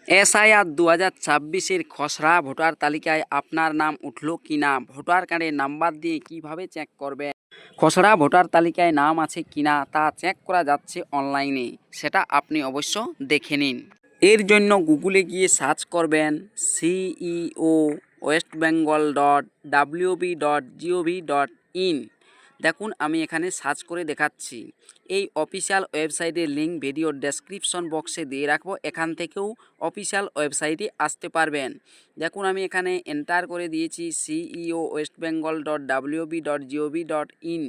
SIR 2026-এর খসড়া voter তালিকায় আপনার নাম উঠলো কিনা, ভোটার কার্ডের নাম্বার দিয়ে কিভাবে চেক করবেন। খসড়া ভোটার তালিকায় নাম আছে কিনা তা চেক করা যাচ্ছে অনলাইনে, সেটা আপনি অবশ্য দেখে নিন। এর জন্য গুগলে গিয়ে সার্চ করবেন সিইও westbengal.wb.gov.in। দেখুন আমি এখানে সার্চ করে দেখাচ্ছি। এই অফিসিয়াল ওয়েবসাইটের লিঙ্ক ভিডিওর ডেসক্রিপশন বক্সে দিয়ে রাখবো, এখান থেকেও অফিসিয়াল ওয়েবসাইটে আসতে পারবেন। দেখুন আমি এখানে এন্টার করে দিয়েছি সিইও westbengal.wb.gov.in।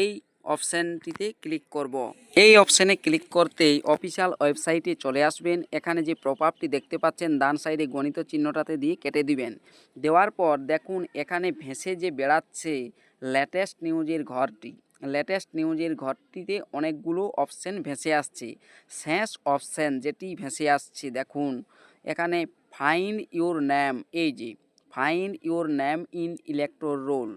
এই অপশানটিতে ক্লিক করব। এই অপশানে ক্লিক করতেই অফিসিয়াল ওয়েবসাইটে চলে আসবেন। এখানে যে প্রপাপটি দেখতে পাচ্ছেন ডান সাইডে গণিত চিহ্নটাতে দিয়ে কেটে দিবেন। দেওয়ার পর দেখুন এখানে ভেসে যে বেড়াচ্ছে লেটেস্ট নিউজের ঘরটি, লেটেস্ট নিউজের ঘরটিতে অনেকগুলো অপশান ভেসে আসছে। শেষ অপশান যেটি ভেসে আসছে দেখুন এখানে ফাইন্ড ইউর নেম, এই যে find your name in electoral roll,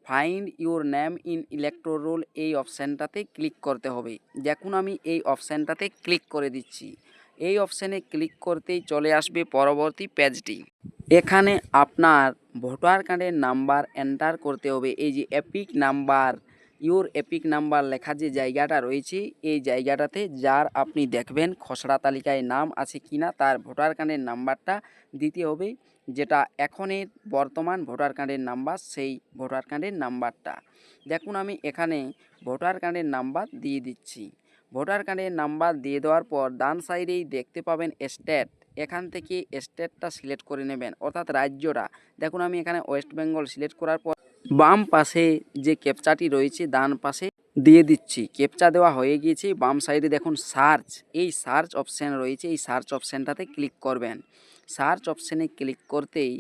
find your name in electoral roll এই অপশানটাতে ক্লিক করতে হবে। দেখুন আমি এই অপশানটাতে ক্লিক করে দিচ্ছি। এই অপশানে ক্লিক করতেই চলে আসবে পরবর্তী পেজটি। এখানে আপনার ভোটার কার্ডের নাম্বার এন্টার করতে হবে। এই যে epic number, your epic number লেখা যে জায়গাটা রয়েছে এই জায়গাটাতে যার আপনি দেখবেন খসড়া তালিকায় নাম আছে কিনা তার ভোটার কার্ডের নাম্বারটা দিতে হবে, যেটা এখনের বর্তমান ভোটার কার্ডের নাম্বার, সেই ভোটার কার্ডের নাম্বারটা। দেখুন আমি এখানে ভোটার কার্ডের নাম্বার দিয়ে দিচ্ছি। ভোটার কার্ডের নাম্বার দিয়ে দেওয়ার পর ডান সাইডেই দেখতে পাবেন স্টেট, এখান থেকে স্টেটটা সিলেক্ট করে নেবেন অর্থাৎ রাজ্যটা। দেখুন আমি এখানে ওয়েস্ট বেঙ্গল সিলেক্ট করার পর বাম পাশে যে ক্যাপচাটি রয়েছে ডান পাশে দিয়ে দিচ্ছি। ক্যাপচা দেওয়া হয়ে গিয়েছে। বাম সাইডে দেখুন সার্চ, এই সার্চ অপশান রয়েছে, এই সার্চ অপশানটাতে ক্লিক করবেন। সার্চ অপশানে ক্লিক করতেই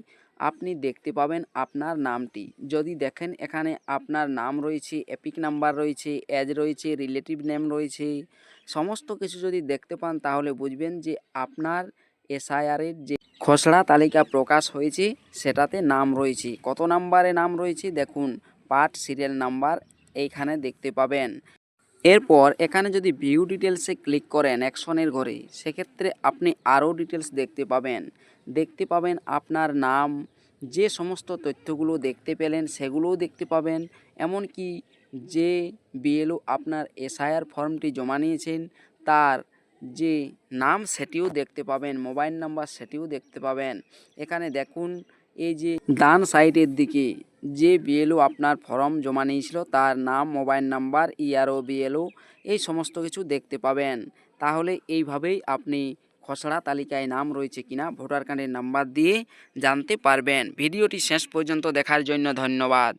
আপনি দেখতে পাবেন আপনার নামটি। যদি দেখেন এখানে আপনার নাম রয়েছে, এপিক নাম্বার রয়েছে, এজ রয়েছে, রিলেটিভ নেম রয়েছে, সমস্ত কিছু যদি দেখতে পান তাহলে বুঝবেন যে আপনার এসআইআরের যে খসড়া তালিকা প্রকাশ হয়েছে সেটাতে নাম রয়েছে। কত নাম্বারে নাম রয়েছে দেখুন, পার্ট সিরিয়াল নাম্বার এইখানে দেখতে পাবেন। এরপর এখানে যদি ভিউ ডিটেলসে ক্লিক করেন অ্যাকশনের ঘরে, সেক্ষেত্রে আপনি আরও ডিটেলস দেখতে পাবেন আপনার নাম, যে সমস্ত তথ্যগুলো দেখতে পেলেন সেগুলোও দেখতে পাবেন। এমনকি যে বিএলও আপনার এসআইআর ফর্মটি জমা নিয়েছেন তার যে নাম সেটিও দেখতে পাবেন, মোবাইল নাম্বার সেটিও দেখতে পাবেন। এখানে দেখুন এই যে ডান সাইডের দিকে যে বিএলও আপনার ফর্ম জমা নিয়েছিল তার নাম, মোবাইল নাম্বার, ইআরও, বিএলও এই সমস্ত কিছু দেখতে পাবেন। তাহলে এইভাবেই আপনি খসড়া তালিকায় নাম রয়েছে কিনা ভোটার কার্ডের নাম্বার দিয়ে জানতে পারবেন। ভিডিওটি শেষ পর্যন্ত দেখার জন্য ধন্যবাদ।